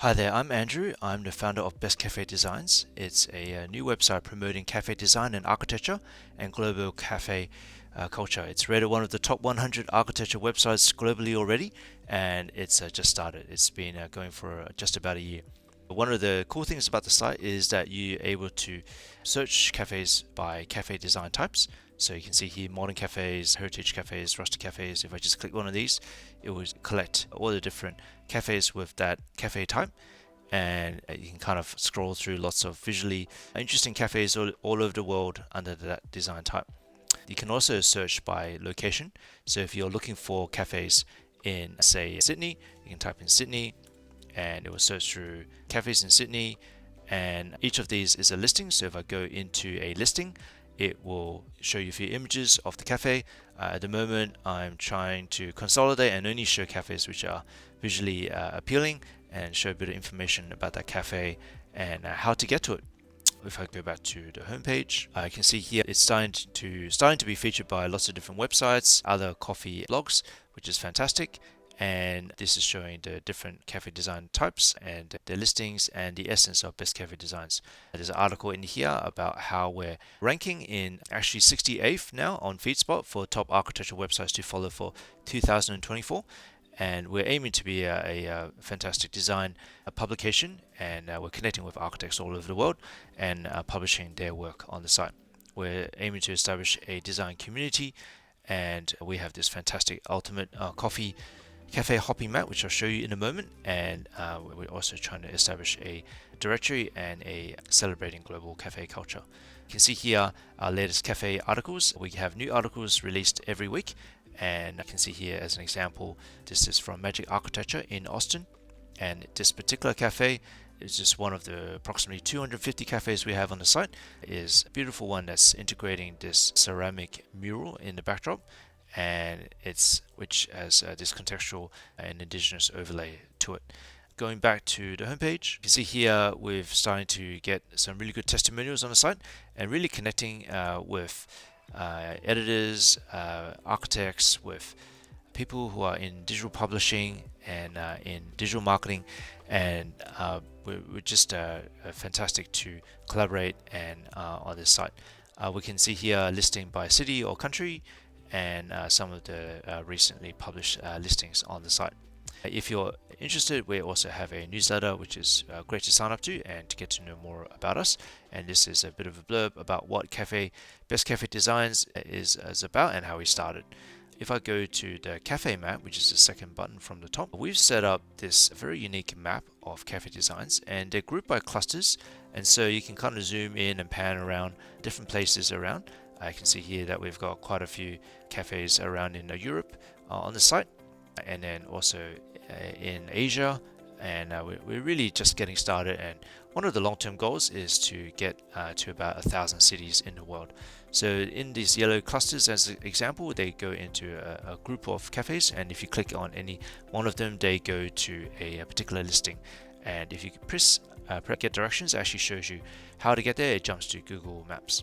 Hi there, I'm Andrew. I'm the founder of Best Cafe Designs. It's a new website promoting cafe design and architecture and global cafe culture. It's rated one of the top 100 architecture websites globally already, and it's just started. It's been going for just about a year. One of the cool things about the site is that you're able to search cafes by cafe design types. So you can see here modern cafes, heritage cafes, rustic cafes. If I just click one of these, it will collect all the different cafes with that cafe type, and you can kind of scroll through lots of visually interesting cafes all over the world under that design type. You can also search by location. So if you're looking for cafes in, say, Sydney, you can type in Sydney and it will search through cafes in Sydney. And each of these is a listing. So if I go into a listing, it will show you a few images of the cafe. At the moment, I'm trying to consolidate and only show cafes which are visually appealing and show a bit of information about that cafe and how to get to it. If I go back to the homepage, I can see here it's starting to be featured by lots of different websites, other coffee blogs, which is fantastic. And this is showing the different cafe design types and the listings and the essence of best cafe designs. There's an article in here about how we're ranking in actually 68th now on FeedSpot for top architectural websites to follow for 2024. And we're aiming to be a fantastic design publication, and we're connecting with architects all over the world and publishing their work on the site. We're aiming to establish a design community, and we have this fantastic ultimate coffee cafe hopping map, which I'll show you in a moment. And we're also trying to establish a directory and a celebrating global cafe culture. You can see here our latest cafe articles. We have new articles released every week, and I can see here as an example, this is from Magic Architecture in Austin, and this particular cafe is just one of the approximately 250 cafes we have on the site. It is a beautiful one that's integrating this ceramic mural in the backdrop, and which has this contextual and indigenous overlay to it. Going back to the homepage, you can see here we've started to get some really good testimonials on the site and really connecting with editors, architects, with people who are in digital publishing and in digital marketing, and we're just fantastic to collaborate and on this site. We can see here listing by city or country and some of the recently published listings on the site. If you're interested, we also have a newsletter which is great to sign up to and to get to know more about us. And this is a bit of a blurb about what Best Cafe Designs is about and how we started. If I go to the cafe map, which is the second button from the top, we've set up this very unique map of cafe designs, and they're grouped by clusters, and so you can kind of zoom in and pan around different places around. I can see here that we've got quite a few cafes around in Europe on the site, and then also in Asia, and we're really just getting started. And one of the long-term goals is to get to about 1,000 cities in the world. So in these yellow clusters, as an example, they go into a group of cafes, and if you click on any one of them, they go to a particular listing. And if you press get directions, it actually shows you how to get there. It jumps to Google Maps.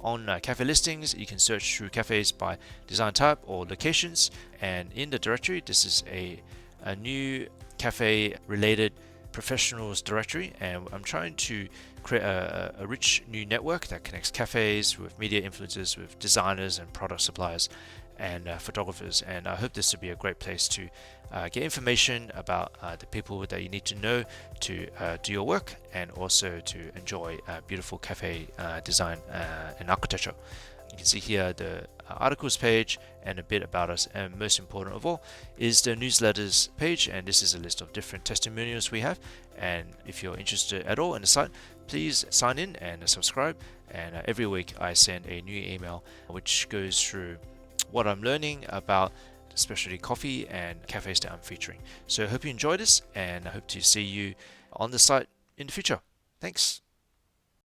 On cafe listings, you can search through cafes by design type or locations, and in the directory, this is a new cafe related professionals directory, and I'm trying to create a rich new network that connects cafes with media influencers, with designers and product suppliers and photographers. And I hope this will be a great place to get information about the people that you need to know to do your work, and also to enjoy beautiful cafe design and architecture. You can see here the articles page and a bit about us, and most important of all is the newsletters page, and this is a list of different testimonials we have. And if you're interested at all in the site, please sign in and subscribe, and every week I send a new email which goes through what I'm learning about specialty coffee and cafes that I'm featuring. So I hope you enjoy this, and I hope to see you on the site in the future. Thanks.